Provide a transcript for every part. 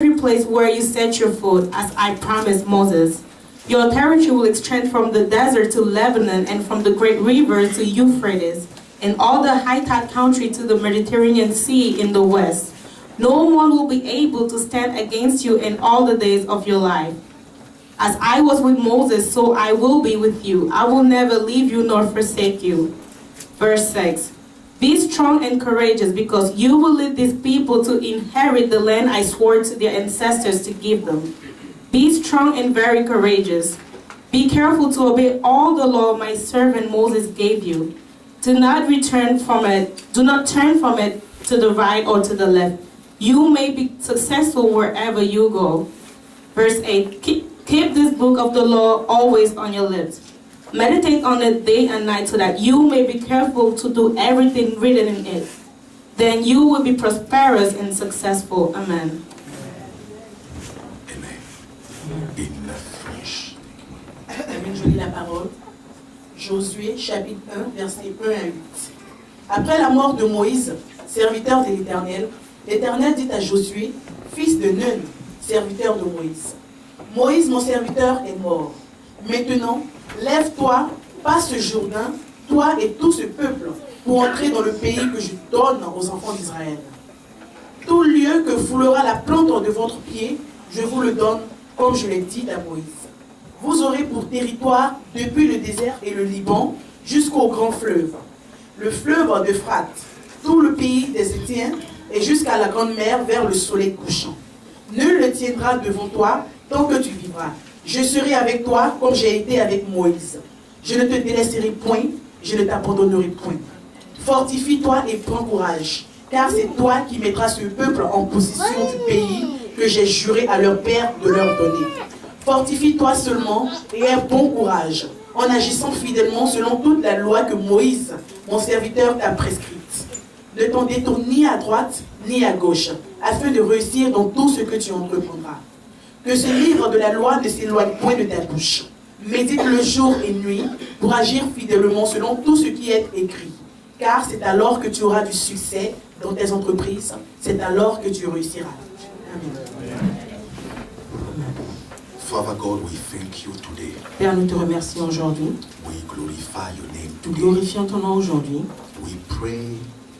every place where you set your foot, as I promised Moses. Your territory will extend from the desert to Lebanon and from the great river to Euphrates, and all the Hittite country to the Mediterranean Sea in the west. No one will be able to stand against you in all the days of your life. As I was with Moses, so I will be with you. I will never leave you nor forsake you. Verse 6. Be strong and courageous, because you will lead these people to inherit the land I swore to their ancestors to give them. Be strong and very courageous. Be careful to obey all the law my servant Moses gave you. Do not turn from it to the right or to the left. You may be successful wherever you go. Verse 8. Keep this book of the law always on your lips. Meditate on it day and night so that you may be careful to do everything written in it. Then you will be prosperous and successful. Amen. Amen. Je lis la parole. Josué, chapitre 1, versets 1 à 8. Après la mort de Moïse, serviteur de l'Éternel, l'Éternel dit à Josué, fils de Nun, serviteur de Moïse, Moïse, mon serviteur, est mort. Maintenant, lève-toi, passe ce Jourdain, toi et tout ce peuple, pour entrer dans le pays que je donne aux enfants d'Israël. Tout lieu que foulera la plante de votre pied, je vous le donne, comme je l'ai dit à Moïse. Vous aurez pour territoire, depuis le désert et le Liban, jusqu'au grand fleuve, le fleuve d'Euphrate, tout le pays des Hétiens, et jusqu'à la grande mer vers le soleil couchant. Nul ne tiendra devant toi tant que tu vivras. Je serai avec toi comme j'ai été avec Moïse. Je ne te délaisserai point, je ne t'abandonnerai point. Fortifie-toi et prends courage, car c'est toi qui mettras ce peuple en possession du pays que j'ai juré à leur père de leur donner. Fortifie-toi seulement et aie bon courage, en agissant fidèlement selon toute la loi que Moïse, mon serviteur, t'a prescrite. Ne t'en détourne ni à droite ni à gauche, afin de réussir dans tout ce que tu entreprendras. Que ce livre de la loi ne s'éloigne point de ta bouche. Médite le jour et nuit pour agir fidèlement selon tout ce qui est écrit. Car c'est alors que tu auras du succès dans tes entreprises. C'est alors que tu réussiras. Amen. Father God, we thank you today. Père, nous te remercions aujourd'hui. We glorify your name Nous today. glorifions ton nom aujourd'hui. We pray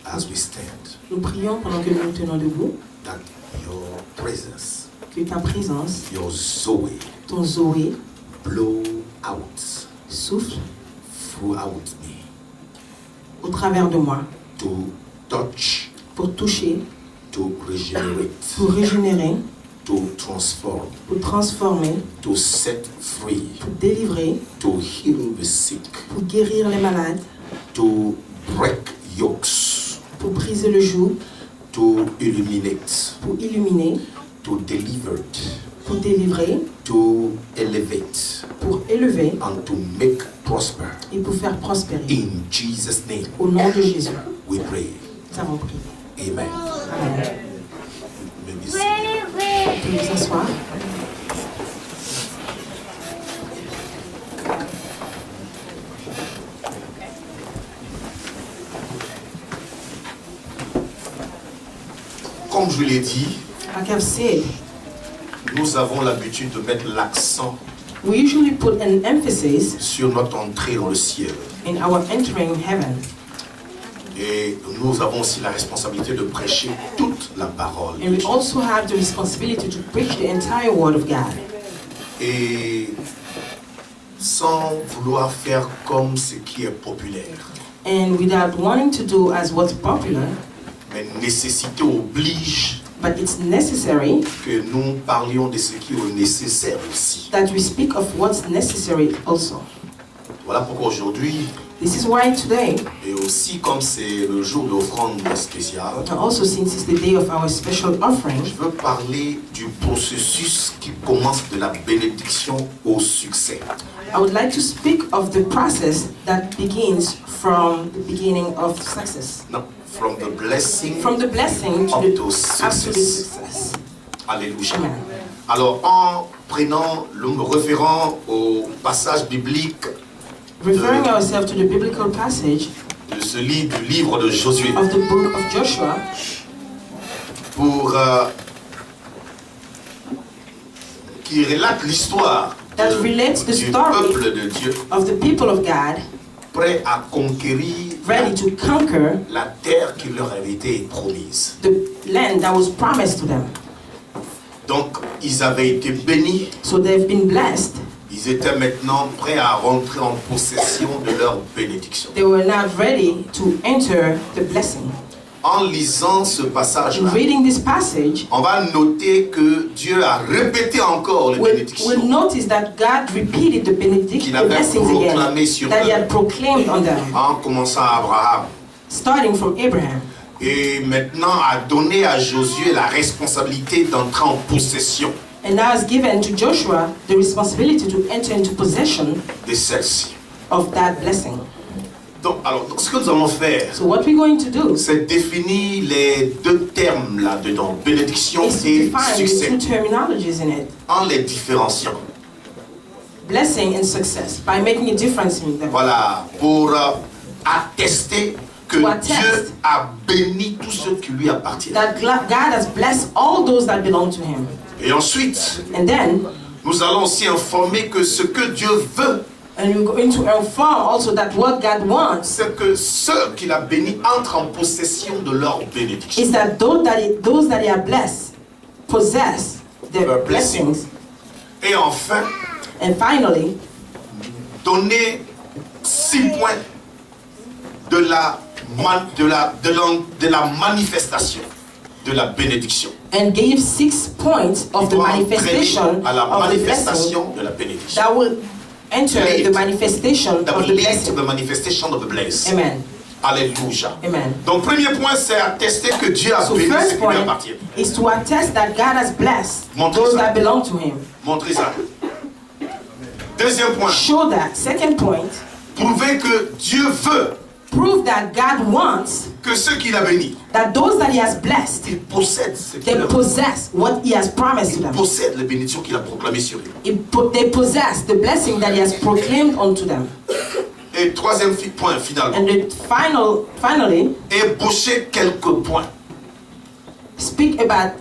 as we stand Nous prions pendant que nous nous tenons debout that your presence, que ta présence, your Zoe, ton Zoé, blow out souffle throughout me au travers de moi to touch, pour toucher, to regenerate, pour régénérer, to transform, pour transformer, to set free, pour délivrer, to heal the sick, pour guérir les malades, to break yokes, pour briser le joug, to illuminate, pour illuminer, to deliver, pour délivrer, to elevate, pour élever and to make prosper. et pour faire prospérer. In Jesus' name, Au nom de Jésus, we pray. nous avons prié. Amen. Amen. Maybe Vous pouvez vous asseoir. comme je l'ai dit, Like I've said, nous avons l'habitude de mettre l'accent we usually put an emphasis sur notre entrée dans le ciel. in our entering heaven. Et nous avons aussi la responsabilité de prêcher toute la parole. And we also have the responsibility to preach the entire Word of God. Et sans vouloir faire comme ce qui est populaire. And without wanting to do as what's popular, Mais nécessité oblige but it's necessary que nous parlions de ce qui est nécessaire aussi. that we speak of what's necessary also. Voilà pourquoi aujourd'hui, This is why today, et aussi comme c'est le jour d'offrande spéciale, and also since it's the day of our special offering, je veux parler du processus qui commence de la bénédiction au succès. I would like to speak of the process that begins from the beginning of success. Non, from the blessing From the blessing to up the to absolute success. success. Alléluia. Amen. Alors, en prenant le référent au passage biblique Referring ourselves to the biblical passage de ce livre, du livre de Josué, of the book of Joshua, pour qui relate l'histoire that relates the du story peuple de Dieu of the people of God prêt à conquérir ready to conquer la terre qui leur avait été promise. the land that was promised to them. Donc, ils avaient été bénis. So they've been blessed. Ils étaient maintenant prêts à rentrer en possession de leur bénédiction. They were now ready to enter the blessing. En lisant ce In passage-là, reading this passage, on va noter que Dieu a répété encore les we'll bénédictions notice that God repeated the qu'il avait blessings proclamées again sur that He eux, had proclaimed on them, en commençant à Abraham. starting from Abraham. Et maintenant a donné à Josué la responsabilité d'entrer en possession And now has given to Joshua the responsibility to enter into possession de celle-ci. of that blessing. Donc, ce que nous allons faire, So what we're going to do c'est définir les deux termes là-dedans, bénédiction is to et define the succès, two terminologies in it, en les différenciant. blessing and success, by making a difference in them. Voilà, pour attester que To attest Dieu a béni tous ceux qui lui appartiennent. That God has blessed all those that belong to Him. Et ensuite, And then, nous allons aussi informer que ce que Dieu veut, and we're going to inform also that what God wants c'est que ceux qu'il a bénis entrent en possession de leur bénédiction. is that those that He has blessed possess their Their blessing. blessings. Et enfin, And finally, donner 6 points de la manifestation de la bénédiction. and give 6 points of Il the doit entraîner manifestation à la of the blessing manifestation de la bénédiction. that will enter Lead. the manifestation That of will the lead to blessing. the manifestation of the blessing. Amen. Alléluia. Amen. Donc, premier point, c'est attester que Dieu a So béni ceux first qui lui point appartiennent. is to attest that God has blessed Montrez those ça. that belong to Him. Montrez ça. Deuxième point, Show that. Second point, prouver que Dieu veut prove that God wants que ceux qu'il a bénis, that those that He has blessed, ils possèdent ce qu'il they a béni. possess what He has promised to Ils them. possèdent les bénédictions qu'il a proclamées sur eux. They possess the blessing that He has proclaimed unto them. Et troisième point, finalement, And the finally, ébaucher quelques points speak about,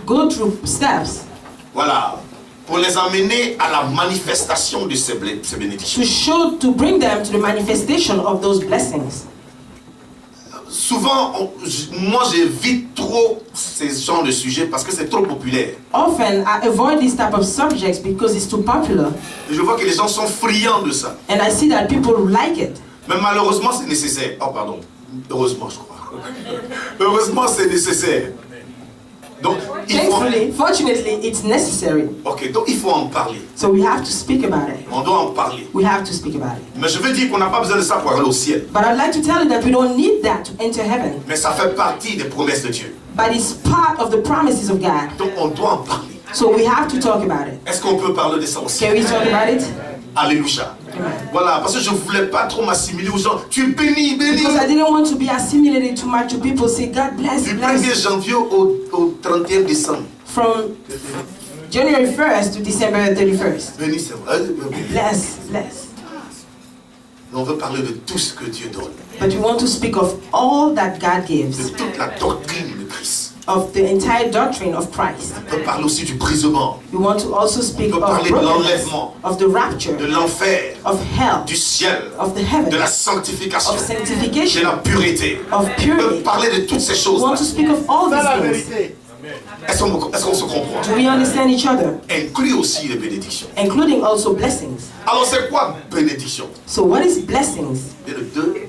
go through steps voilà, pour les amener à la manifestation de ces bénédictions. to bring them to the manifestation of those blessings. Souvent, moi j'évite trop ces genres de sujets parce que c'est trop populaire. Often I avoid this type of subjects because it's too popular, Et je vois que les gens sont friands de ça. and I see that people like it. Mais malheureusement, c'est nécessaire. Oh, pardon. Heureusement, je crois. Heureusement, c'est nécessaire. Donc, il faut... Fortunately, it's necessary. Ok, donc il faut en parler. So we have to speak about it. On doit en parler. We have to speak about it. Mais je veux dire qu'on n'a pas besoin de ça pour aller au ciel. But I'd like to tell you that we don't need that to enter heaven. Mais ça fait partie des promesses de Dieu. But it's part of the promises of God. Donc on doit en parler. So we have to talk about it. Est-ce qu'on peut parler de ça aussi? Can we talk about it? Alléluia. Voilà, parce que je ne voulais pas trop m'assimiler aux gens. Tu es béni, béni. Because I didn't want to be assimilated too much to people say, God bless, Du 1er bless. janvier au 31 décembre. From January 1st to December 31st. Béni, c'est vrai. Bless, bless. On veut parler de tout ce que Dieu donne. But we want to speak of all that God De gives, toute la doctrine de Christ. of the entire doctrine of Christ. On peut parler aussi du brisement, We want to also speak On peut of parler de brokenness, l'enlèvement, of the rapture, de l'enfer, of hell, du ciel, of the de heaven, la sanctification, of de sanctification, la pureté. of On peut purity. parler de toutes ces We choses. want to speak of all these things. Est-ce qu'on se comprend? Do we understand each other? Inclut aussi les bénédictions. Including also blessings. Alors c'est quoi bénédiction? So what is blessings? Il y a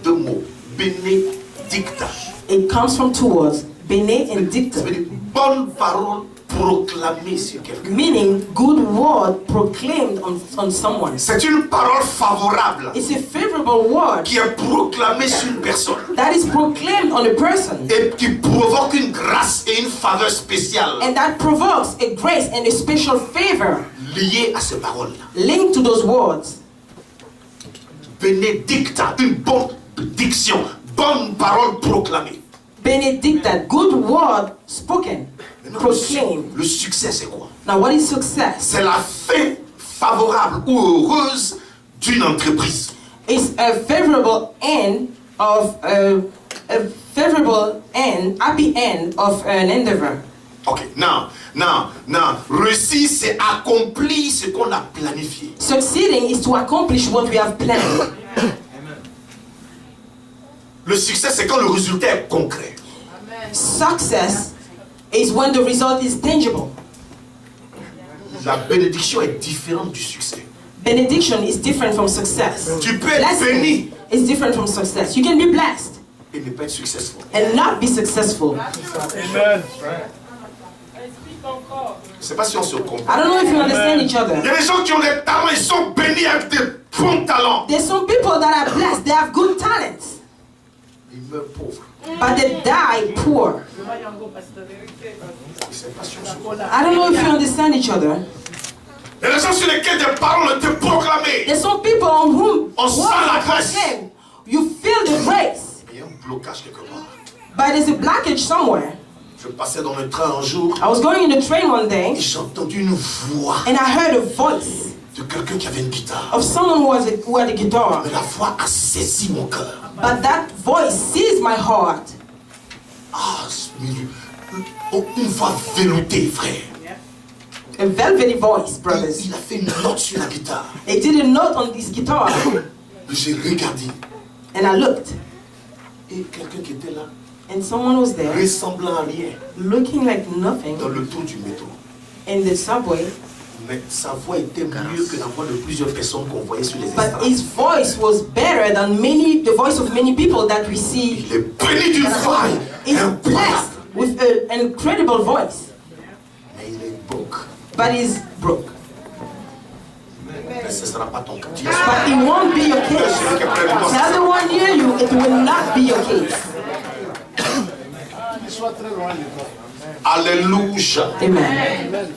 deux mots. Bénédicta. It comes from two words, bene and dicta, Ça veut dire bonne parole proclamée sur quelqu'un. meaning good word proclaimed on someone. C'est une parole favorable It's a favorable word qui est proclamée sur une personne that is proclaimed on a person et qui provoque une grâce et une faveur spéciale and that provokes a grace and a special favor liée à ces paroles-là. linked to those words. Bénédicta, une bonne diction, bonne parole proclamée. Benedicta, good word spoken, Maintenant, proclaimed. le succès, c'est quoi? Now what is success? C'est la fin favorable ou heureuse d'une entreprise. It's a favorable end of a favorable end, happy end of an endeavor. Ok, now, réussir, c'est accomplir ce qu'on a planifié. Succeeding is to accomplish what we have planned. Le succès, c'est quand le résultat est concret. Success is when the result is tangible. La bénédiction est différente du succès. Benediction is different from success. Tu peux être béni Blessing is different from success. You can be blessed et ne pas être successful. and not be successful. Amen. Je ne sais pas si on se comprend. I don't know if you understand each Il y other. a des gens qui ont des talents, ils sont bénis avec des bons talents. There's some people that are blessed, they have good talents, Ils meurent pauvres. but they die poor. Je ne sais pas si on se comprend. I don't know if you understand each other. Il y a des gens sur lesquels des paroles ont été proclamées. There's some people on whom On sent la grâce. proclaim. You feel the grace, Il y a un blocage quelque part. but there's a blockage somewhere. Je passais dans le train un jour I was going in the train one et day j'ai entendu une voix and I heard a voice de quelqu'un qui avait une guitare. of someone who had a guitar. Mais la voix a saisi mon cœur. But that voice seized my heart. Ah, une voix veloutée, frère. A velvety voice, brothers. Il a fait une note sur la guitare. It did a note on his guitar. J'ai regardé. And I looked. Et quelqu'un qui était là, And someone was there, ressemblant à rien, looking like nothing dans le tour du métro. in the subway. Mais sa voix était mieux que la voix de plusieurs personnes qu'on voyait sur les But estrades. his voice was better than the voice of many people that we see. Il est béni d'une voix He's incroyable. blessed with an incredible voice. Mais il est broke. But he's broke. Mais ce ne sera pas ton cas. Dis But it won't be your case. Tell the one near you, it will not be your case. Alléluia. Amen.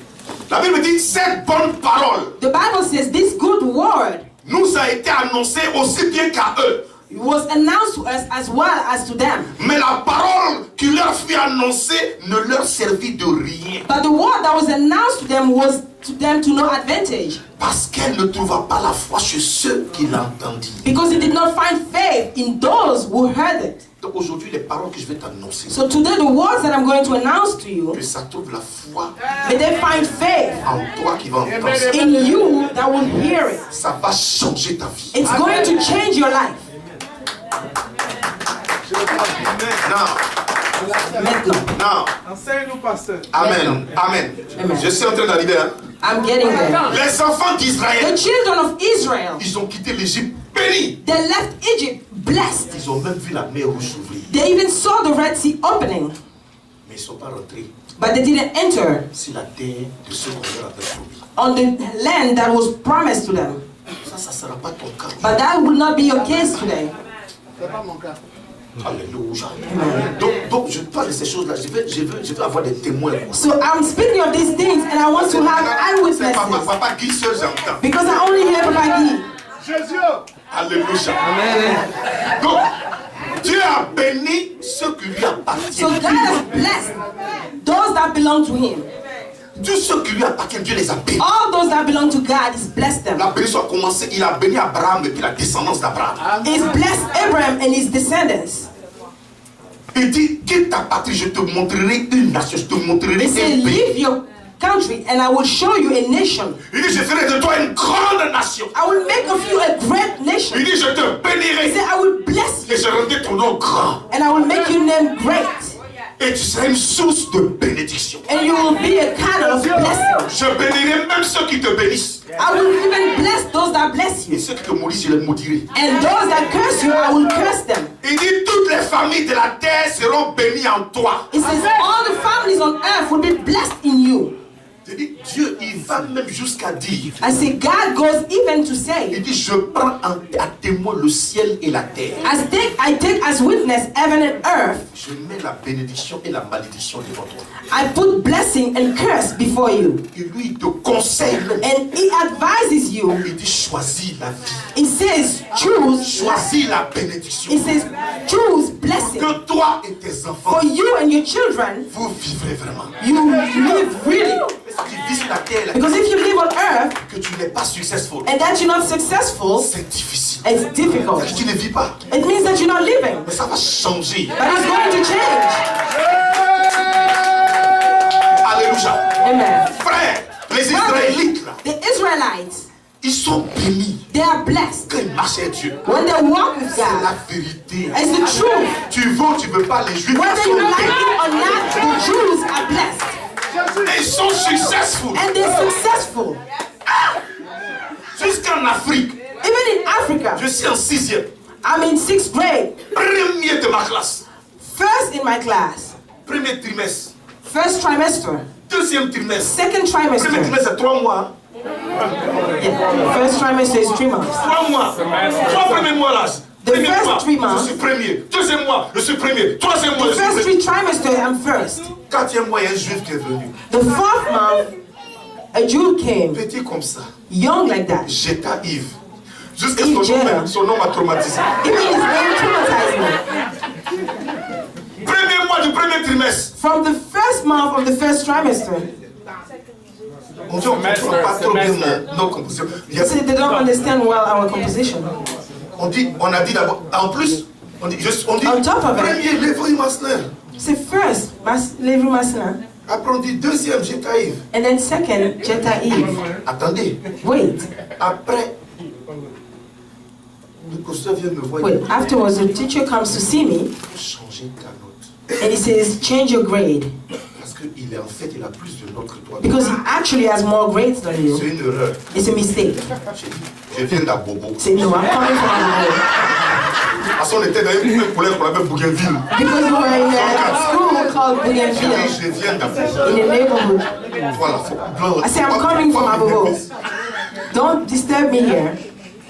La Bible dit cette bonne parole The Bible says this good word nous a été annoncée aussi bien qu'à eux. was announced to us as well as to them. Mais la parole qui leur fut annoncée ne leur servit de rien. But the word that was announced to them was to no advantage. Parce qu'elle ne trouva pas la foi chez ceux qui l'entendirent. Because it did not find faith in those who heard it. Donc aujourd'hui, les paroles que je vais t'annoncer, So today the words that I'm going to announce to you, que ça trouve la foi may they find faith en toi qui va entendre ça. in you that will hear it. Ça va changer ta vie. It's going to change your life. Non. Enseigne-nous, pasteur. Amen. Amen. Amen. Je suis en train d'arriver. Hein. I'm getting there. Les enfants The d'Israël, children of Israel, ils ont quitté l'Égypte bénis. they left Egypt blessed. Ils ont même vu la mer rouge s'ouvrir. They even saw the Red Sea opening, Mais ils ne sont pas rentrés but they didn't enter sur la terre de ceux qu'on leur avait promis. on the land that was promised to them. Ça ne sera pas ton cas. But that will not be your case today. C'est pas mon cas. Alléluia. Donc je parle de ces choses-là. Je veux avoir des témoins. So I'm speaking of these things and I want to have C'est eyewitnesses. papa Guy seul j'entends. Because I only hear Papa Guy. Jésus. Alléluia. Donc, Dieu a béni ceux qui lui So appartiennent. God has blessed those that belong to Him. Tous ceux qui lui appartiennent, Dieu les a bénis. All those that belong to God, He's blessed them. La bénédiction a commencé, il a béni Abraham et puis la descendance d'Abraham. He's blessed Abraham and his descendants. Il dit, quitte ta patrie, je te montrerai une nation, je te montrerai He un said, pays. leave your country and I will show you a nation. Il dit, je ferai de toi une grande nation. I will make of you a great nation. Il dit, je te He bénirai said, I will bless you et je rendrai ton nom grand. and I will make your name great. Et tu seras une source de bénédiction. And you will be a kind of blessing. Je bénirai même ceux qui te bénissent. I will even bless those that bless Et you. ceux qui te maudissent, je les maudirai. And those that curse you, I will curse them. Il dit, toutes les familles de la terre seront bénies en toi. He says, all the families on earth will be blessed in you. Je dis, Dieu, il va même jusqu'à dire, I say, God goes even to il say, dit, je prends à témoin le ciel et la terre. I take as witness heaven and earth. Je mets la bénédiction et la malédiction devant toi. I put blessing and curse before you. Et lui, il te conseille même. And He advises you. Il dit, choisis la vie. He says, choose. Choisis la bénédiction. He says, choose blessing. Que toi et tes enfants, For you and your children, vous vivrez vraiment. you live really. Parce que tu vis sur la terre, là, Because if you live on earth que tu n'es pas successful, and that you're not successful, c'est difficile. it's difficult. C'est que tu ne vis pas. It means that you're not living. Mais ça va changer. But it's going to change. Alléluia. Amen. Frère, les Israélites, là, The Israelites, ils sont bénis they are blessed quand ils marchent avec Dieu. when they walk with C'est la God. vérité. It's the truth. Tu veux ou tu veux pas, les Juifs Whether sont you like bénis. it or not, the Jews are blessed. Et ils sont successful. And they're successful. Jusqu'en Afrique, Even in Africa, je suis en 6e. I'm in 6th grade. Premier de ma classe. First in my class. Premier trimestre. First trimester. Deuxième trimestre. Second Premier trimester. trimestre, c'est 3 mois. Yeah. First trimester is 3 months. 3 mois. 3 premiers mois là. The Premier first mois, 3 months. je suis premier. Deuxième mois, je suis premier. Troisième mois, The je suis first premier. 3 trimesters, I'm first. Quatrième mois, il y a un juif qui est venu. The 4th month, a Jew came, Petit comme ça. young like that. Jeta Yves. Jusqu'à Yves Jetta. son nom m'a traumatisé. Even his name traumatized me. Premier mois du premier trimestre. From the first month of the first trimester, On dit on ne comprend pas trop bien nos compositions. Il y a- so they don't understand well our composition. on a dit d'abord, en plus, on dit On top of it. premier, Lévry Masner. C'est first, Levi Masna, Après on dit deuxième, Jeta Yves. and then second, Jetta Eve. Attendez, Wait, après, le pasteur vient me voir, wait. Afterwards, the teacher comes to see me, il faut changer ta note. and he says, change your grade. Parce qu'il est en fait, il a plus de notes que toi. Because he actually has more grades than C'est you. une erreur. It's a mistake. Je viens d'Abobo. Say, no, I'm coming from Angola. Parce qu'on était dans un collège qu'on appelle Bougainville. Because we were in a school called Je Bougainville, dis, je viens d'Abobo. in the neighborhood. Voilà. I say, I'm coming from Abobo. Don't disturb me here.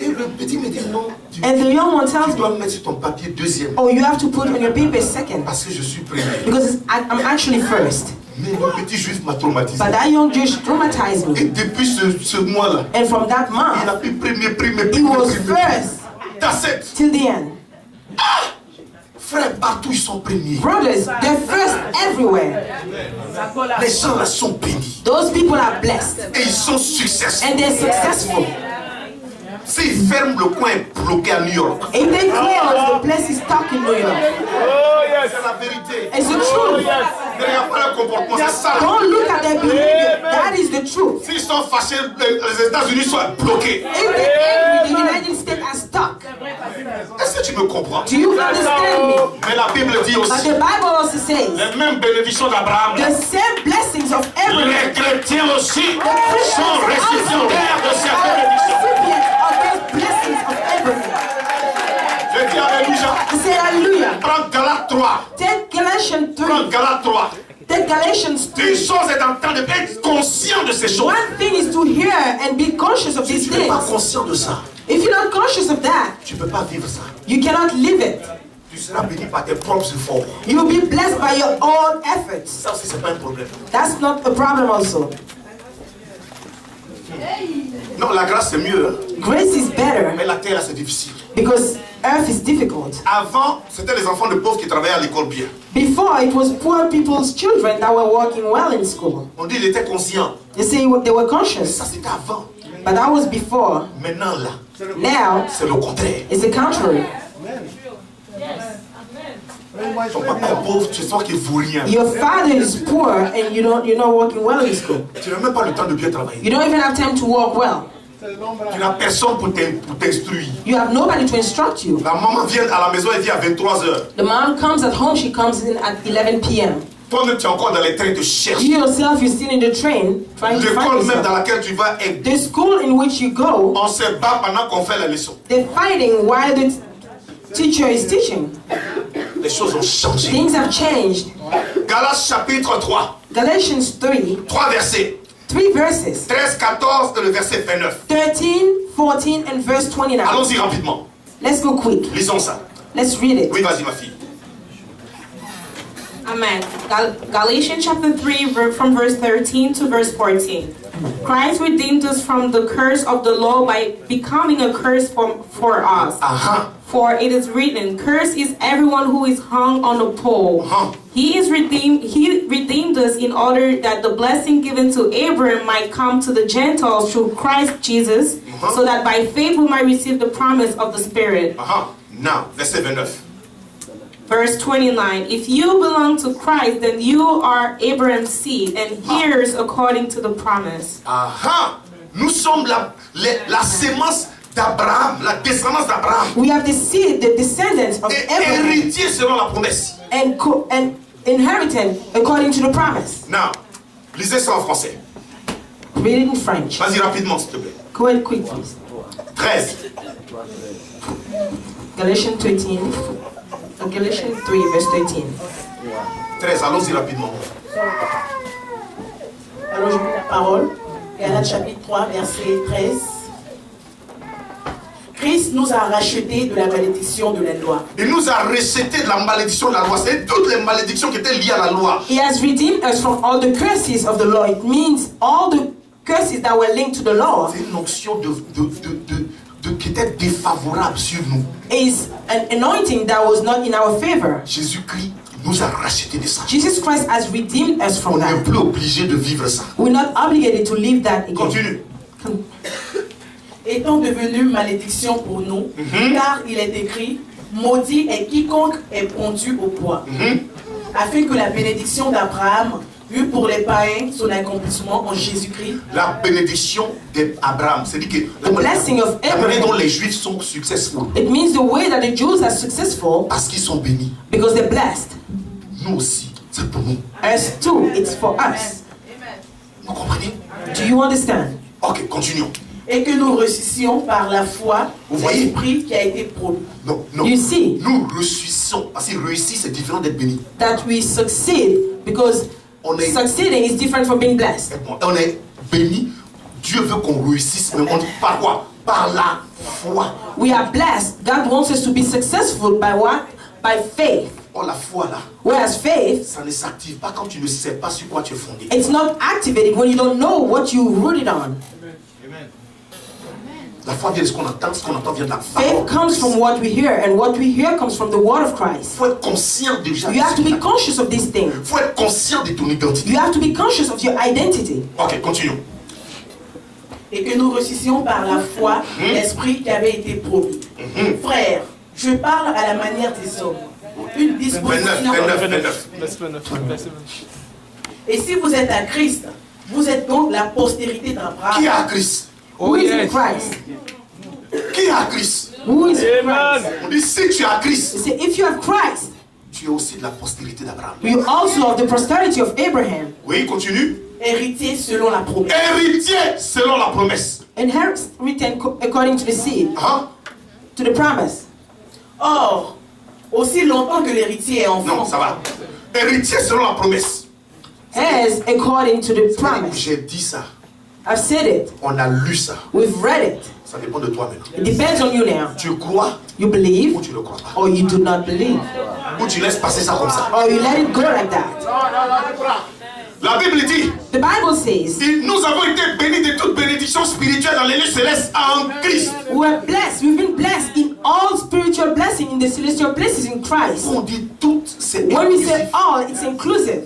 Et le petit me dit non. And the young one Tu tells dois me, mettre sur ton papier deuxième. oh, you have to put on your paper second. Parce que je suis premier. Because I'm actually first. Mais le petit juif m'a traumatisé. But that young Jewish traumatized Et me. depuis ce mois-là, And from that il month, a pris premier. he was first That's it. till the end. Frère, partout ils sont premiers. Brothers, they're first everywhere. Les gens là sont bénis. Those people are blessed. Et ils sont successful. And they're successful. S'ils ferment le coin bloqué à New York, If they close, the place is stuck in New York. c'est la vérité. It's the truth. Ne regarde pas leur comportement, c'est ça. Don't look at their behavior. That is the truth. S'ils sont fâchés, les États-Unis sont bloqués. If the United States are stuck, Est-ce que tu me comprends? do you understand me? Mais la Bible dit But aussi the Bible also says les mêmes bénédictions d'Abraham. the same blessings of Abraham, Les chrétiens aussi the Christians sont also récipiendaires de ces are bénédictions. recipients of those blessings of Abraham. Je dis Alléluia. I say hallelujah. Prends Galates 3. Take Galatians Prends 3. Galates 3. Take Galatians Une 3. chose est d'entendre, d'être conscient de ces choses. One thing is to hear and be conscious of Si these tu n'es pas things. conscient de ça, If you're not conscious of that, tu ne peux pas vivre ça. you cannot live it. Tu seras béni par tes propres efforts. You will be blessed by your own efforts. Ça aussi, c'est pas un problème. That's not a problem also. Non, la grâce, c'est mieux. Hein. Grace is better Mais la terre, là, c'est difficile. because earth is difficult. Avant, c'était les enfants de pauvres qui travaillaient à l'école bien. Before, it was poor people's children that were working well in school. On dit qu'il était conscient. They say they were conscious, Ça, c'était avant. but that was before. Maintenant, là, Now, c'est le contraire. it's the contrary. Ton papa est pauvre, tu sens qu'il ne vaut rien. Your father is poor and you're not working well in school. Tu n'as même pas le temps de bien travailler. You don't even have time to work well. Tu n'as personne pour t'instruire. You have nobody to instruct you. La maman vient à la maison, elle vient à 23h. The mom comes at home, she comes in at 11 p.m. Toi-même, tu es encore dans les trains de chercher. You yourself, you're still in the train trying to find L'école même dans yourself. laquelle tu vas être. The school in which you go, On se bat pendant qu'on fait la leçon. they're fighting while the teacher is teaching. Les choses ont changé. Things have changed. Galates chapitre 3. Galatians 3 versets. 3 verses, 13, 14 et le verset 29. 13, 14, and verse 29. Allons-y rapidement. Let's go quick. Lisons ça. Let's read it. Oui, vas-y ma fille. Amen. Galatians chapter 3 from verse 13 to verse 14. Christ redeemed us from the curse of the law by becoming a curse for us. Aha. For it is written, cursed is everyone who is hung on a pole. Uh-huh. He redeemed us in order that the blessing given to Abraham might come to the Gentiles through Christ Jesus, so that by faith we might receive the promise of the Spirit. Aha. Now, verset 29. Verse 29, if you belong to Christ, then you are Abraham's seed and heirs according to the promise. Aha! Nous sommes la sémence d'Abraham, la descendance d'Abraham. We have the seed, the descendants of Et Abraham, héritier selon la promesse. and inherited according to the promise. Now, lisez ça en français. Read it in French. Vas-y rapidement, s'il te plaît. Go ahead quick, please. 13. Galatians 13. Galatians 3, verse 13. 13, allons-y rapidement. Alors je lis la parole. Galates chapitre 3, verset 13. Christ nous a rachetés de la malédiction de la loi. Il nous a rejeté de la malédiction de la loi. C'est toutes les malédictions qui étaient liées à la loi. He has redeemed us from all the curses of the law. It means all the curses that were linked to the law. C'est une onction qui était défavorable sur nous. Is an anointing that was not in our favor. Jésus-Christ nous a racheté de ça. Jesus Christ has redeemed us On from n'est that. plus obligé de vivre ça. We're not obligated to live that again. Continue. Étant devenu malédiction pour nous, car il est écrit, maudit est quiconque est pondu au bois, afin que la bénédiction d'Abraham eût pour les païens son accomplissement en Jésus-Christ. La bénédiction d'Abraham, c'est-à-dire que blessing of la manière Abraham. dont les Juifs sont successful, It means the way that the Jews are successful parce qu'ils sont bénis. because they're blessed. Nous aussi, c'est pour nous. Us too, it's for us. Vous comprenez? Do you understand? Ok, continuons. Et que nous réussissions par la foi Vous voyez? l'esprit qui a été promis. Non, non. You see? Nous réussissons. Parce que réussir, c'est différent d'être béni. That we succeed because On est, succeeding is different from being blessed. on est béni. Dieu veut qu'on réussisse. Mais on, par quoi? Par la foi. We are blessed. God wants us to be successful by what? By faith. Oh, la foi là, Whereas faith, ça ne s'active pas quand tu ne sais pas sur quoi tu es fondé. it's not activated when you don't know what you rooted on. La foi vient de ce qu'on entend vient de la Faith parole. comes from what we hear, and what we hear comes from the word of Il Christ. faut être conscient déjà. You have to be conscious of these things. Il faut être conscient de ton identité. You have to be conscious of your identity. Ok, continuons. Et que nous réussissions par la foi l'esprit qui avait été promis. Frères, je parle à la manière des hommes. Une 29, disposition. 29. Verse 29. Et si vous êtes à Christ, vous êtes donc la postérité Qui d'Abraham. a Christ? Who is in Christ? Qui a Christ? Who is in Amen. Christ? On dit si tu as Christ, You say, if you have Christ, tu es aussi de la postérité d'Abraham. you also have the posterity of Abraham. Oui, continue. Héritier selon la promesse. Héritier selon la promesse. Inherit according to the seed, Hein? to the promise. Or, aussi longtemps que l'héritier est enfant, Non, ça va. Héritier selon la promesse. as according to the promise. J'ai dit ça. I've said it. On a lu ça. We've read it. Ça dépend de toi-même. It depends on you now. Tu crois You believe ou tu ne crois pas. or you do not believe. Ou tu laisses passer ça comme ça. Or you let it go like that. La Bible dit, The Bible says nous avons été bénis de toute bénédiction spirituelle dans les lieux célestes en Christ. we're blessed. We've been blessed in all spiritual blessing in the celestial places in Christ. On dit toutes ces When we say all, it's inclusive.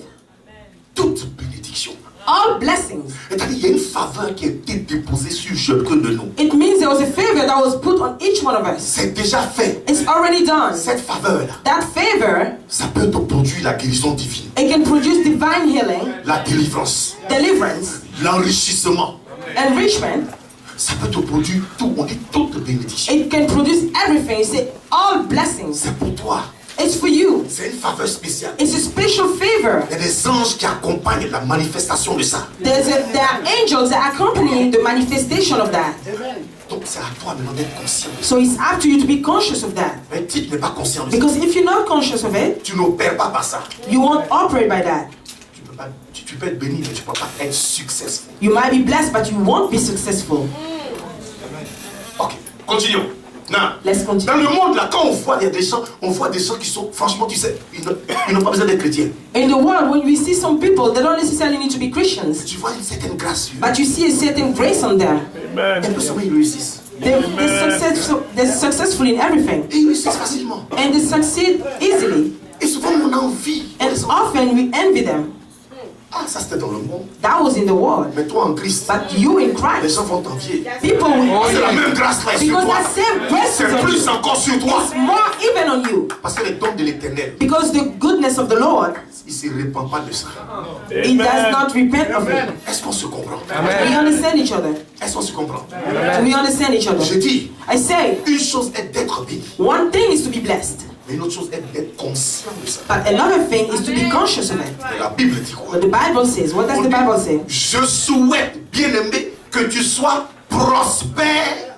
toute bénédiction. All blessings. C'est-à-dire qu'il y a une faveur qui a été déposée sur chacun de nous. It means there was a favor that was put on each one of us. C'est déjà fait. It's already done. Cette faveur-là, That favor, ça peut te produire la guérison divine, it can produce divine healing, la délivrance, deliverance, l'enrichissement. enrichment. Ça peut te produire tout. On dit toute bénédiction. It can produce everything. You say all blessings. C'est pour toi. It's for you. C'est une faveur spéciale. It's a special favor. Il y a des anges qui accompagnent la manifestation de ça. There are angels that accompany the manifestation of that. Donc c'est à toi maintenant d'être conscient de ça. So it's up to you to be conscious of that. Mais si tu n'es pas conscient de ça, Because if you're not conscious of it, tu n'opères pas par ça. you won't operate by that. Tu peux être béni, mais tu ne peux pas être successful. You might be blessed, but you won't be successful. Ok, continuons. Non. Let's continue. Dans le monde là, quand on voit des gens, qui sont, franchement, tu sais, ils n'ont pas besoin d'être chrétiens. In the world, when we see some people, they don't necessarily need to be Christians, Tu vois une certaine grâce sur eux. but you see a certain grace on them. Et puis seulement ils réussissent. They're successful in everything, Et ils réussissent facilement. and they succeed easily. Et souvent on a envie. And often we envy them. Ah, ça c'était dans le monde. That was in the world. Mais toi en Christ, But you in les Christ, gens vont t'envier. people will C'est la même grâce là sur because toi. that same grace is C'est on plus you. encore sur toi. It's more even on you. Parce que les dons de l'éternel, Because the goodness of the Lord, il ne se répand pas de ça. He does not repent of it. Est-ce qu'on se comprend? We understand each other. Est-ce qu'on se comprend? Do we understand each other? Je dis, I say, une chose est d'être béni, one thing is to be blessed, mais une autre chose est d'être conscient de ça. but another thing is to be conscious of it. Et la Bible dit quoi? What the Bible says, what does the Bible say? Je souhaite, bien-aimé, que tu sois prospère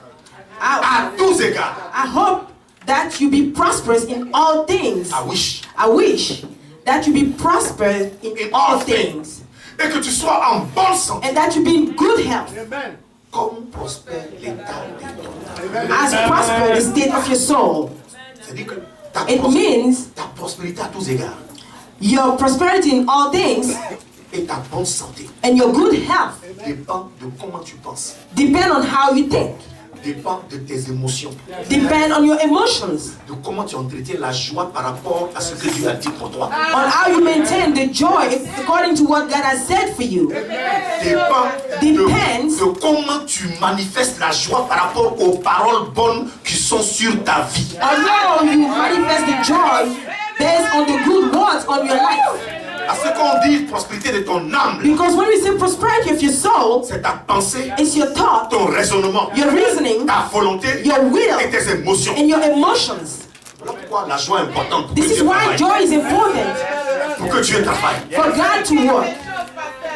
à tous égards. I hope that you be prosperous in all things. I wish. I wish that you be prosperous in all things. Et que tu sois en bonne santé, And that you be in good health, Amen. comme prospère l'état de ton âme. as prosper the state of your soul. C'est-à-dire que ta, It means ta prospérité à tous égards your prosperity in all things et ta bonne santé and your good health dépend de comment tu penses, depend on how you think, dépend de tes émotions, depend on your emotions, de comment tu entretiens la joie par rapport à ce que Dieu a dit pour toi. on how you maintain the joy according to what God has said for you. Dépend de comment tu manifestes la joie par rapport aux paroles bonnes qui sont sur ta vie. Although you manifest the joy based on the good words on your life. À ce qu'on dit prospérité de ton âme, Because when we say prosperity of your soul, c'est ta pensée, it's your thought, ton raisonnement, your reasoning, ta volonté your will, et tes émotions. and your emotions. Voilà pourquoi la joie est importante pour que This is Dieu why travaille. joy is important, Pour que Dieu travaille. for God to work.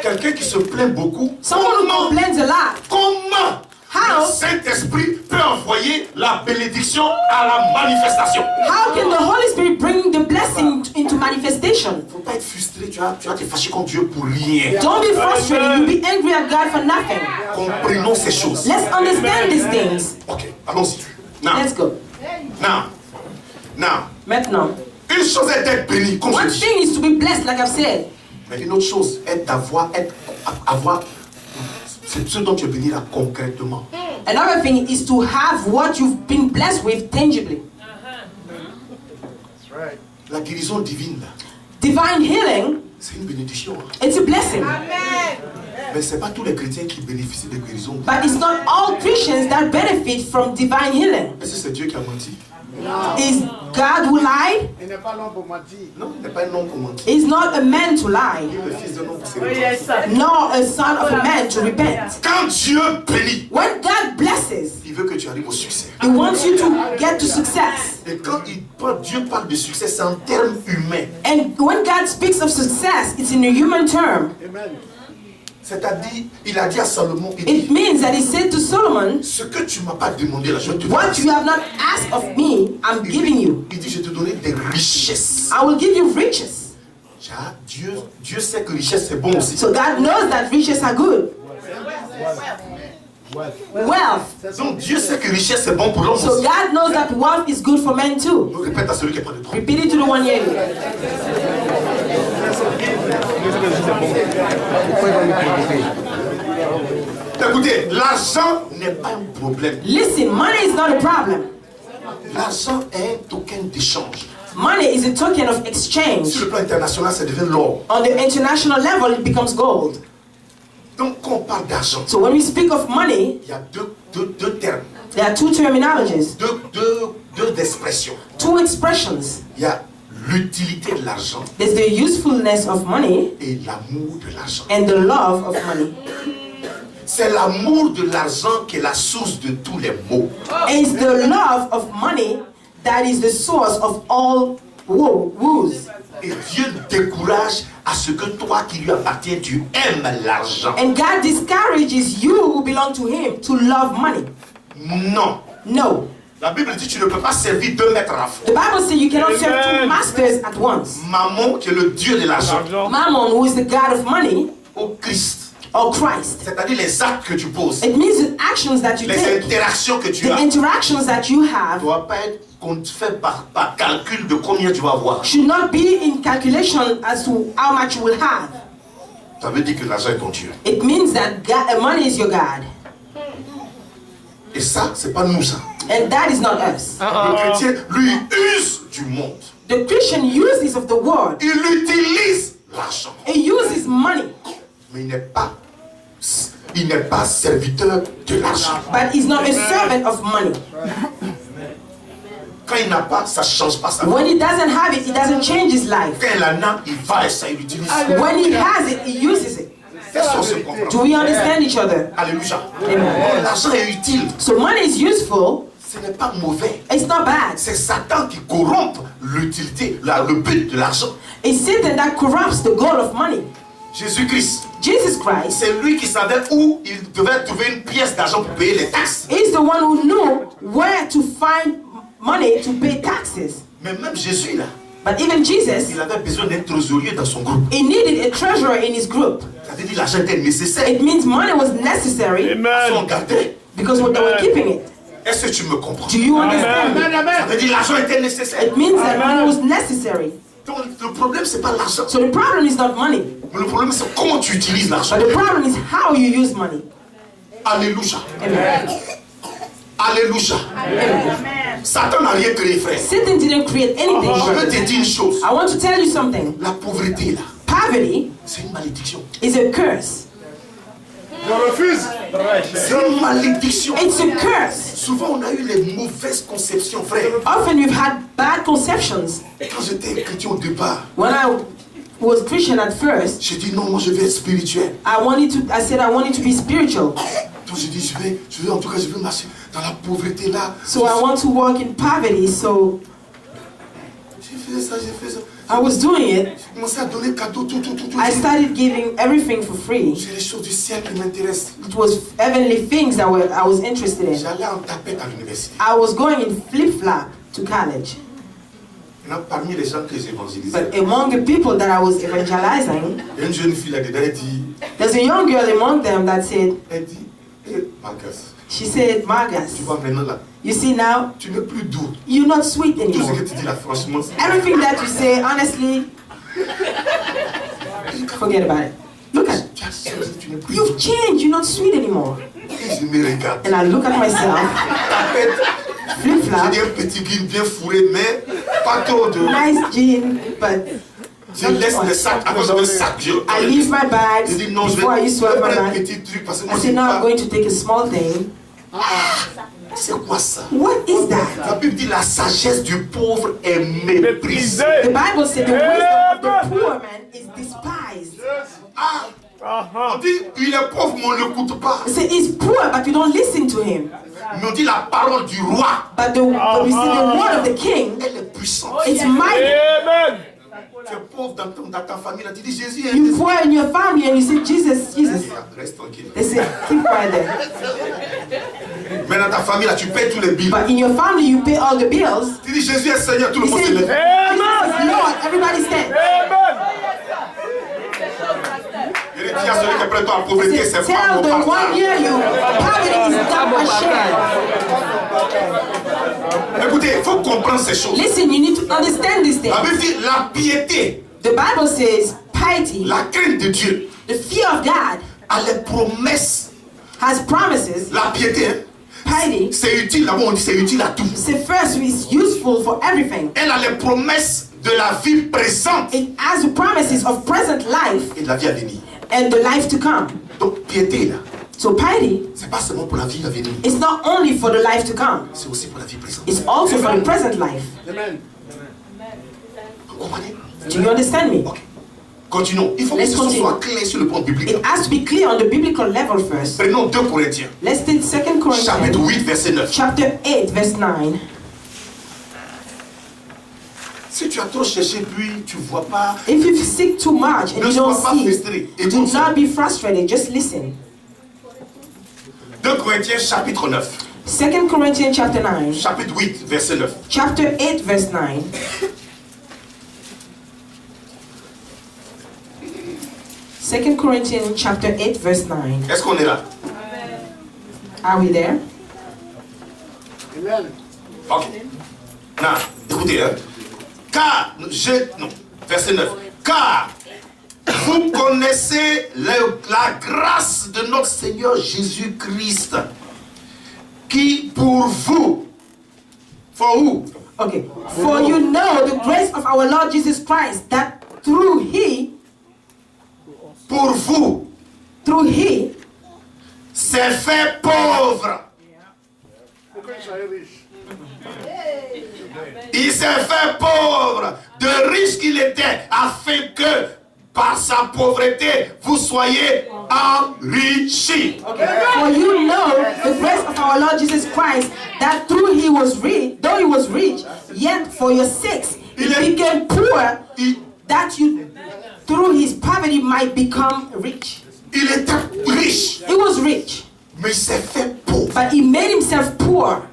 Quelqu'un qui se plaint beaucoup, Someone who complains a lot, comment How? le Saint-Esprit peut envoyer la bénédiction à la manifestation? how can the Holy Spirit bring the blessing into manifestation? Il ne faut pas être frustré, tu vas te fâcher contre Dieu pour rien. Don't be frustrated, you'll be angry at God for nothing. Comprenons ces choses. Let's understand these things. Ok, allons-y. Now, Let's go. now, Maintenant, une chose est d'être béni, comme one je dis. thing is to be blessed, like I've said. Mais une autre chose est avoir c'est ce dont tu es béni là concrètement. Another thing is to have what you've been blessed with tangibly. That's right. La guérison divine là, Divine healing, c'est une bénédiction. it's a blessing. Mais ce n'est pas tous les chrétiens qui bénéficient de guérison. But it's not all Christians that benefit from divine healing. Est-ce que c'est Dieu qui a menti? Is God who lied? Il n'est pas l'homme pour mentir. Non, il n'est pas un homme pour mentir. Is not a man to lie, Il est le fils d'un homme pour se répandre. nor a son of a man to repent. Quand Dieu bénit, When God blesses, il veut que tu arrives au succès. He wants you to get to success. Et quand Dieu parle de succès, c'est en termes humains. And when God speaks of success, it's in a human term. Amen. C'est-à-dire, il a dit à Salomon, il It dit, means that He said to Solomon, ce que tu ne m'as pas demandé là, je te what donne. you have not asked of me, I'm giving you. Il dit, je te donnerai des richesses. I will give you riches. Ah, Dieu sait que richesse c'est bon aussi. So God knows that riches are good. Wealth. Donc Dieu sait que richesse c'est bon pour l'homme So aussi. God knows that wealth is good for men too. Donc répète à celui qui est près de toi. Repeat it to the one here. Écoutez, l'argent n'est pas un problème. Listen, money is not a problem. L'argent est un token d'échange. Money is a token of Sur exchange. le plan international, ça devient l'or. On the international level, it becomes gold. Donc quand on parle d'argent, So when we speak of money, il y a deux termes, there are two terminologies, deux expressions. two expressions. Il y a l'utilité de l'argent There's the usefulness of money et l'amour de l'argent. and the love of money. C'est l'amour de l'argent qui est la source de tous les maux. It's the love of money that is the source of all woes. Et Dieu décourage à ce que toi qui lui appartiens, tu aimes l'argent. And God discourages you who belong to Him to love money. Non. No. La Bible dit que tu ne peux pas servir 2 maîtres à la fois. The Bible says you cannot serve two masters at once. Mammon, qui est le Dieu de l'argent, Mammon, who is the God of money, au Christ. or Christ. C'est-à-dire les actes que tu poses, It means the actions that you les take, interactions que tu the as, interactions that you ne have, doivent pas être fait par calcul de combien tu vas avoir. should not be in calculation as to how much you will have. Ça veut dire que l'argent est ton Dieu. It means that God, money is your God. Et ça, c'est pas nous ça. And that is not us. Le chrétien, lui, use du monde. The Christian uses of the word. Il utilise l'argent. He uses money, Mais il n'est pas serviteur de l'argent. but he's not a servant of money. Quand il n'a pas, ça ne change pas sa vie. When he doesn't have it, it doesn't change his life. Quand il en a, il va et ça, il l'utilise. When he has it, he uses it. Est-ce qu'on se comprend? Do we understand each other? Alléluia. Amen. L'argent est utile. So money is useful. Ce n'est pas mauvais. It's not bad. C'est Satan qui corrompt l'utilité, le but de l'argent. It's Satan that corrupts the goal of money. Jésus-Christ, Jesus Christ c'est lui qui savait où il devait trouver une pièce d'argent pour payer les taxes. is the one who knew where to find money to pay taxes. Mais même Jésus, là, But even Jesus, il avait besoin d'un trésorier dans son groupe. he needed a treasurer in his group. Ça veut dire que l'argent était nécessaire. It means money was necessary On gardait. because they were keeping it. Est-ce que tu me comprends? Do you understand? Ça veut dire que l'argent était nécessaire. It means that money was necessary. Donc le problème, c'est pas l'argent. So the problem is not money, Mais le problème, c'est comment tu utilises l'argent. but the problem is how you use money. Alléluia. Amen. Alléluia. Satan n'a rien créé, frère. Satan didn't create anything. Je veux brother. te dire une chose. I want to tell you something. La pauvreté, là, Poverty c'est une malédiction. is a curse. Je refuse. C'est une malédiction. It's a curse. Souvent, on a eu les mauvaises conceptions, frère. Often we've had bad conceptions. Quand j'étais chrétien au départ, When I was Christian at first, j'ai dit non, moi je vais être spirituel. I said I wanted to be spiritual. Donc j'ai dit, je vais, en tout cas, je vais marcher dans la pauvreté là. So I want to walk in poverty. So J'ai fait ça, j'ai fait ça. I was doing it. J'ai commencé à donner cadeau, tout. I started giving everything for free. C'est les choses du ciel qui m'intéressent. It was heavenly things that I was interested in. J'allais en tapette à l'université. I was going in flip-flop to college. Maintenant, parmi les gens que j'évangélisais, But among the people that I was evangelizing, il y a une jeune fille là-dedans, elle dit, there's a young girl among them that said, Marcus, she said, tu Marcus, vois maintenant là, you see now, tu n'es plus doux. you're not sweet Tout ce anymore. que tu dis là, franchement, Everything that you say, honestly, forget about it. Look at tu as changé, tu n'es plus you've doux. changed, you're not sweet anymore. Et je me regarde. And I look at myself, Tapette, j'ai flip-flop, dit un petit jean bien fourré, mais pas trop de... nice jean, but Je laisse le sac, avant j'avais le sac, I leave my bags je dis non, je before I used to have my prendre un bag. petit truc parce que I moi said, je now I'm pas. going to take a small thing. C'est quoi ça? What is that? La Bible dit la sagesse du pauvre est méprisée. The Bible said the wisdom of the poor man is despised. On dit il est pauvre mais on ne l'écoute pas. It said he's poor, but you don't listen to him. Mais on dit la parole du roi, But we see the word of the king, elle est puissante. it's mighty. Tu es pauvre dans ta famille, là, tu dis Jésus est You poor in your family and you say, Jesus. Reste tranquille. They say, keep quiet there. Mais dans ta famille, là, tu payes tous les billes. But in your family, you pay all the bills. Tu dis Jésus est Seigneur, tout le You monde say, se Jesus lève. is Lord, everybody stand. Et il dit à celui qui est prêt à la pauvreté, Say, c'est pas tell mon the one partage. near you, poverty is not my share. Écoutez, il faut comprendre ces choses. Listen, you need to understand this thing. La Bible dit la piété, The Bible says piety, la crainte de Dieu, the fear of God, a les promesses. has promises. La piété, hein, Piety, c'est utile. D'abord, on dit c'est utile à tout. say first, it's useful for everything. Elle a les promesses de la vie présente It has the promises of present life et de la vie à venir. and the life to come. Donc, piété, là, So piety c'est pas seulement pour la vie à venir, is not only for the life to come, c'est aussi pour la vie présente. it's also for the present life. Vous comprenez? Do you understand me? Ok. Continuons. Il faut que Let's ce continue. soit clair sur le plan biblique. It has to be clear on the biblical level first. Prenons 2 Corinthiens, Let's take 2 chapitre Corinthians 8, verset 9. chapter 8, verse 9. Si tu as trop cherché, puis tu ne vois pas, If you seek too much and ne you sois don't pas see, frustré. do Écoute ça. not be frustrated, just listen. 2 Corinthiens, chapitre 9. 2 Corinthians chapter 9. Chapitre 8, verset 9. Chapter 8, verse 9. 2 Corinthians chapter 8, verse 9. Est-ce qu'on est là? Are we there? Ok. Non, écoutez, hein. Car, non, verset 9. Car vous connaissez la grâce de notre Seigneur Jésus-Christ, qui pour vous, for who? Okay. For you know the grace of our Lord Jesus Christ, that through He, pour vous, through He, s'est fait pauvre. Pourquoi il est riche? Il s'est fait pauvre, de riche qu'il était, afin que par sa pauvreté, vous soyez enrichis. for you know the grace of our Lord Jesus Christ, that through He was rich, though He was rich, yet for your sakes He became poor, that you through His poverty might become rich. Il était riche, He was rich, mais il s'est fait pauvre. but He made Himself poor.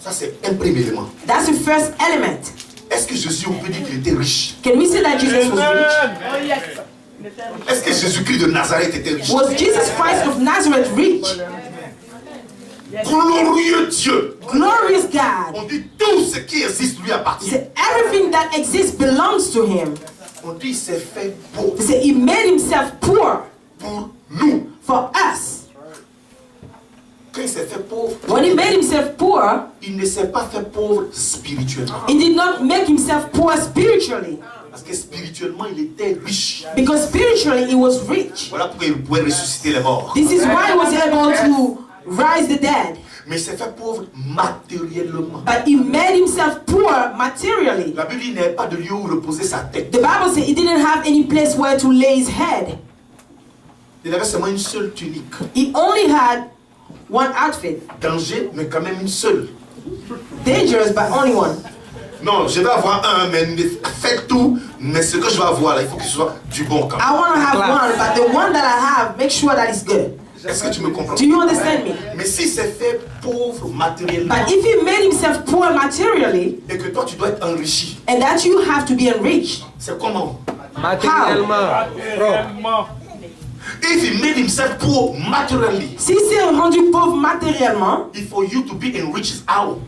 Ça, c'est un premier élément. That's the first element. Est-ce que Jésus, on peut dire qu'il était riche? Can we say that Jesus was rich? Est-ce que Jésus-Christ de Nazareth était riche? Was Jesus Christ of Nazareth rich? Glorieux Dieu. Glorious God. On dit tout ce qui existe lui He appartient. said everything that exists belongs to Him. On dit il s'est fait pauvre He said He made Himself poor pour nous. for us. Quand il s'est fait pauvre, When He made Himself poor, il ne s'est pas fait pauvre spirituellement. He did not make Himself poor spiritually, Parce que spirituellement, il était riche. because spiritually He was rich. Voilà pourquoi il pouvait ressusciter les morts. This is why He was able to rise the dead. Mais il s'est fait pauvre matériellement. But He made Himself poor materially. La Bible dit qu'il n'y avait pas de lieu où reposer sa tête. The Bible says He didn't have any place where to lay His head. Il avait seulement une seule tunique. He only had one outfit. Danger, mais quand même une seule. Dangerous, but only one. Non, je vais avoir un, mais faites tout. Mais ce que je vais avoir là, il faut que ce soit du bon camp. I want to have one, but the one that I have, make sure that it's good. Est-ce que tu me comprends? Do you understand me? Mais s'il s'est fait pauvre matériellement But if He made Himself poor materially, et que toi tu dois être enrichi, and that you have to be enriched, c'est comment? Matériellement. If he made himself poor materially, si c'est rendu pauvre matériellement, if for you to be enriched how?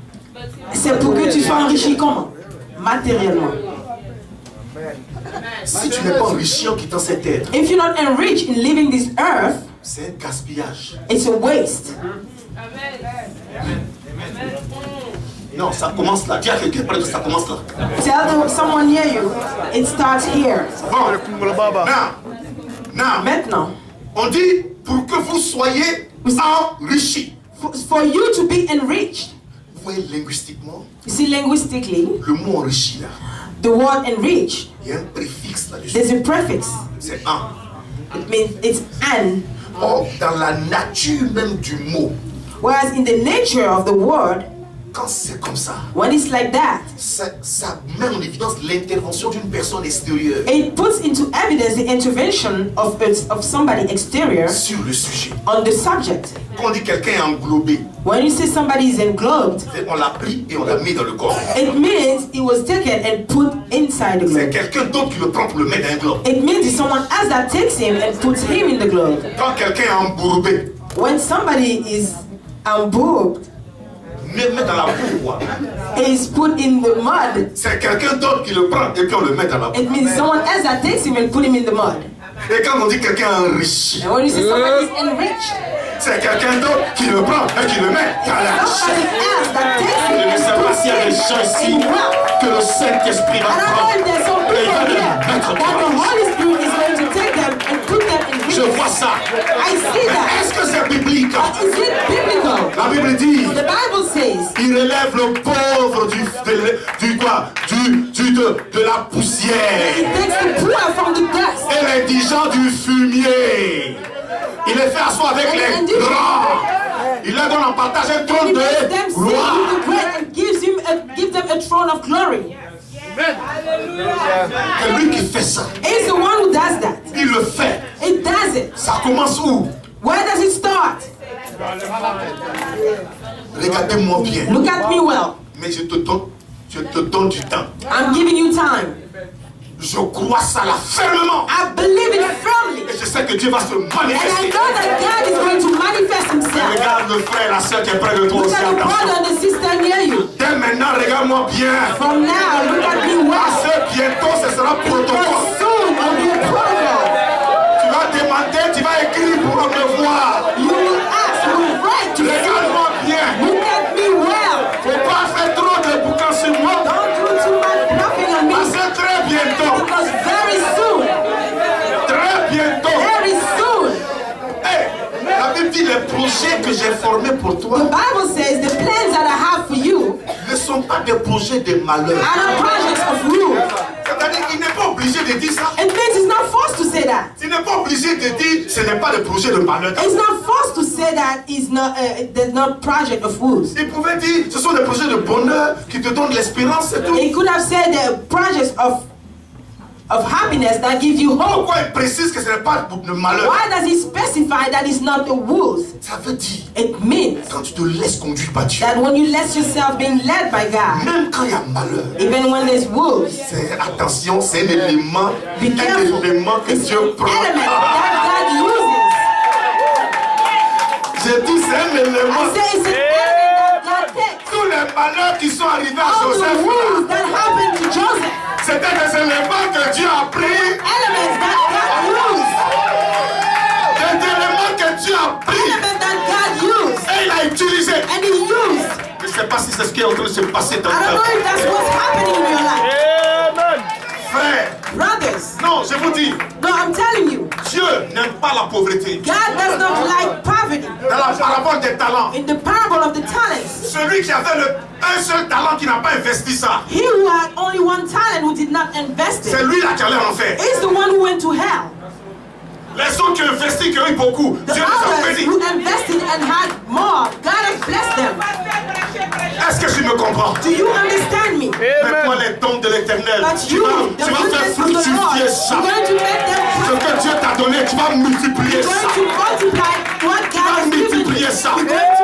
c'est pour que tu sois enrichi comment? Matériellement. Si tu n'es pas enrichi en quittant cette terre, If you're not enriched in living this earth, c'est un gaspillage. it's a waste. Non, ça commence là. Dis à quelqu'un que ça commence là. Tell someone near you, it starts here. Bon, now, Maintenant, on dit pour que vous soyez enrichis. for you to be enriched, Vous voyez linguistiquement, you see linguistically, le mot enrichi là, the word enriched, il y a un préfixe là-dessus. there's a prefix. C'est un. It means it's an. Or, dans la nature même du mot, Whereas in the nature of the word, quand c'est comme ça, when it's like that, ça met en évidence l'intervention d'une personne extérieure it puts into evidence the intervention of somebody exterior sur le sujet. on the subject. Quand on dit quelqu'un est englobé, When you say somebody is englobed, on l'a pris et on l'a mis dans le corps. it means it was taken and put inside the C'est globe. quelqu'un d'autre qui le prend pour le mettre dans un globe. It means it's someone else that takes him and puts him in the globe. Quand quelqu'un est embourbé, When somebody is unbooked, met dans la boue, quoi. is put in the mud, C'est quelqu'un d'autre qui le prend et puis on le met dans la boue. it means someone else that takes him and put him in the mud. Et quand on dit quelqu'un est enrichi, And when you say somebody is enriched, c'est quelqu'un d'autre qui le prend et qui le met dans la somebody chair. else that takes Je him ne sais pas s'il y a des gens ici in wealth. que le Saint-Esprit va I don't know prendre. if there's some Et il va people les here mettre that the dans la Holy Spirit is going to take them and put them in Je riches. vois ça. I see that. Est-ce que c'est biblique? But is it biblical? La Bible dit, The Bible says, il relève le pauvre de la poussière it takes the poor from the dust. et l'indigent du fumier. Il les fait asseoir avec les grands. Il leur donne en partage un He trône makes them de sit with gloire. the great and gives them a throne of glory. C'est lui qui fait ça. He's the one who does that. Il le fait. It does it. Ça commence où? Where does it start? Regardez-moi bien. Look at me well. Mais je te donne du temps. I'm giving you time. Je crois ça là fermement. I believe it firmly. Et je sais que Dieu va se And I manifester. know that God is going to manifest himself. Regarde le frère et la soeur qui est près de toi Look aussi. at the brother Attention. and the sister near you. Dès maintenant, regarde-moi bien. From now, look at me well. Parce que bientôt, ce sera protocole. Because soon will be a protocol. Tu vas demander, tu vas écrire pour me voir. You will ask, you will write to see. Regarde-moi bien. Look at me well. Faut pas faire trop de bouquins sur moi. Don't do too much nothing on me. Parce que très bientôt, Because very soon, très bientôt, Bible dit les projets que j'ai formés pour The toi Bible says the plans that I have for you ne sont pas des projets de malheur. are the projects of rule. C'est-à-dire qu'il n'est pas obligé de dire ça. It means he's not forced to say that. Il n'est pas obligé de dire ce n'est pas le projet de malheur. He's not forced to say that it's not there's not project of rules. Il pouvait dire ce sont des projets de bonheur qui te donnent l'espérance et tout. He could have said the projects of happiness that give you hope. Pourquoi il précise que ce n'est pas de malheur? Why does he specify that it's not the rules? Ça veut dire It means quand tu te laisses conduire par Dieu, that when you let yourself being led by God, même quand il y a malheur, even when there's rules, c'est attention, c'est un élément que Dieu prend. element that God uses. J'ai dit c'est un élément. I say it's an element that God takes. Tous les malheurs qui sont arrivés à All the Joseph, rules that happened to Joseph, c'était des éléments que Dieu a pris, elements that God used, des éléments que Dieu a pris elements that God used, et il a utilisé. and he used. Je ne sais pas si c'est ce qui est en train de se passer dans I don't ta know vie. if that's what's happening in your life. Frère, Brothers, non, je vous dis, no, I'm telling you, Dieu n'aime pas la pauvreté. God does not like poverty. Dans la parabole des talents, In the parable of the talents, celui qui avait un seul talent qui n'a pas investi ça, he who had only one talent who did not invest c'est it lui là qui allait en enfer. is the one who went to hell. Les autres qui ont investi, qui ont eu beaucoup, The Dieu les a others bénis. who invested and had more, God has blessed them. Est-ce que tu me comprends? Do you understand me? Mais toi, les dons de l'éternel, But tu you, vas the faire goodness of the Lord, fructifier ça. you're going to make them Ce que Dieu t'a donné, tu vas multiplier You're ça. going to multiply what God has given you. multiplier ça. You're going